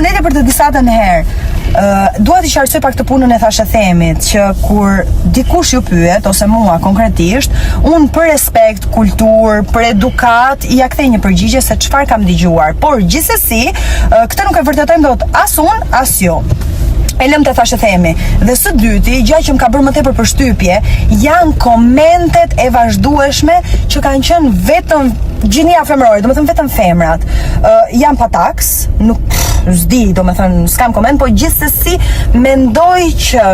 Përshëndetje për të disatën herë. Dua t'i qartësoj pak të punën e thashë themit, që kur dikush ju pyet, ose mua konkretisht, unë për respekt, kultur, për edukat, ja kthej një përgjigje se çfarë kam dëgjuar. Por gjithsesi, këtë nuk e vërtetojmë dot as unë, as ju. E lëm të thashë themi. Dhe së dyti, gjë që më ka bërë më tepër përshtypje, janë komentet e vazhdueshme që kanë qenë vetëm gjinia femërore, do të thënë vetëm femrat. Janë pataks, nuk s'di, do të thënë s'kam koment, po gjithsesi mendoj që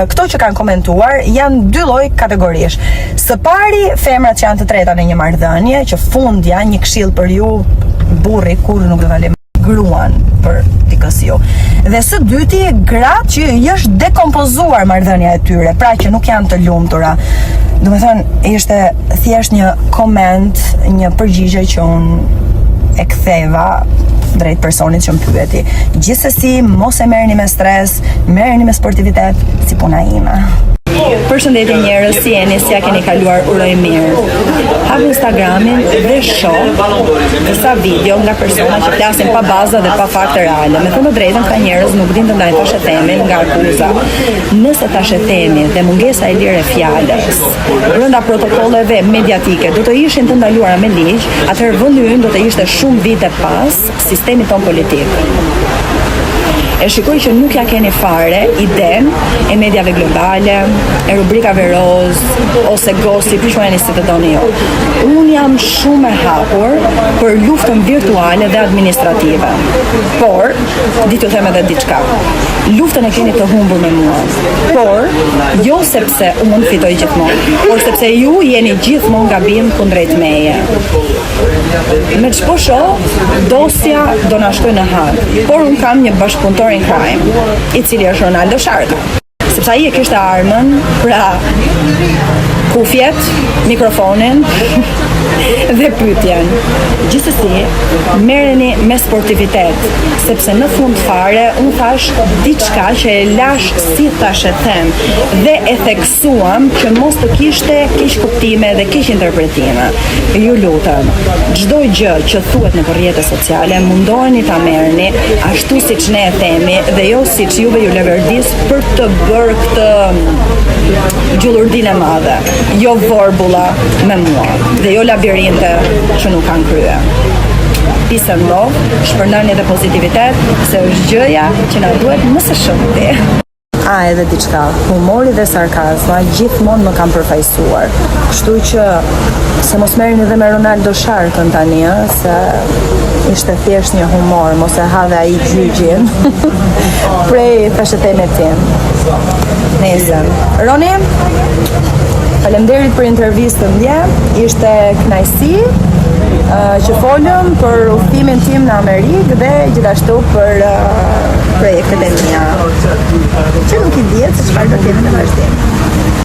këto që kanë komentuar janë dy lloj kategorish. Së pari, femrat që janë të treta në një marrëdhënie, që fundja, një këshill për ju, burri kur nuk do ta lëm gruan për dikës ju. Dhe së dyti, gratë që është dekompozuar marrëdhënia e tyre, pra që nuk janë të lumtura. Do të thënë, ishte thjesht një koment, një përgjigje që unë e ktheva drejt personit që më pyeti. Gjithsesi, mos e merrni me stres, merrni me sportivitet, si puna ime. Përshëndetje njerëz, si jeni, si ja keni kaluar, uroj mirë. Hap Instagramin dhe shoh disa video nga persona që flasin pa baza dhe pa fakte reale. Me thënë të drejtën, ka njerëz nuk din të ndajnë thashë themin nga akuza. Nëse thashë themi dhe mungesa e lirë e fjalës brenda protokolleve mediatike do të ishin të ndaluara me ligj, atëherë vendi ynë do të ishte shumë vite pas sistemit ton politik. E shikoj që nuk ja keni fare iden e mediave globale, e rubrikave roz, ose gossip, quajeni si të doni ju. Unë jam shumë e hapur për luftën virtuale dhe administrative. Por, ditë them edhe diçka. Luftën e keni të humbur me mua. Por, jo sepse unë fitoj gjithmonë, por sepse ju jeni gjithmonë gabim kundrejt meje. Me ç'po shoh, dosja do na shkojë në hak. Por unë kam një bashkëpunëtor in crime, i cili është Ronaldo Sharka. Sepse ai e kishte armën, pra kufjet, mikrofonin dhe pyetjen. Gjithsesi, merreni me sportivitet, sepse në fund fare unë thash diçka që e lash si thash e them dhe e theksuam që mos të kishte keq kuptime dhe keq interpretime. Ju lutem, çdo gjë që thuhet në rrjetet sociale mundoheni ta merrni ashtu siç ne e themi dhe jo siç juve ju leverdis për të bërë këtë gjullurdinë e madhe. Jo vorbulla me mua dhe jo labirinte që nuk kanë krye. Peace and love, shpërndani dhe pozitivitet, se është gjëja që na duhet më së shumti. Edhe diçka, humori dhe sarkazma gjithmonë më kanë përfaqësuar. Kështu që se mos merreni edhe me Ronaldo Sharkën tani, se ishte thjesht një humor, mos e ha dhe ai gjyqin. Prej thashëthemit tim. Nesër. Roni, faleminderit për intervistën dje, ishte kënaqësi që folëm për udhëtimin tim në Amerikë dhe gjithashtu për projektet e mia. Që nuk i dihet se çfarë do të kemi në vazhdim.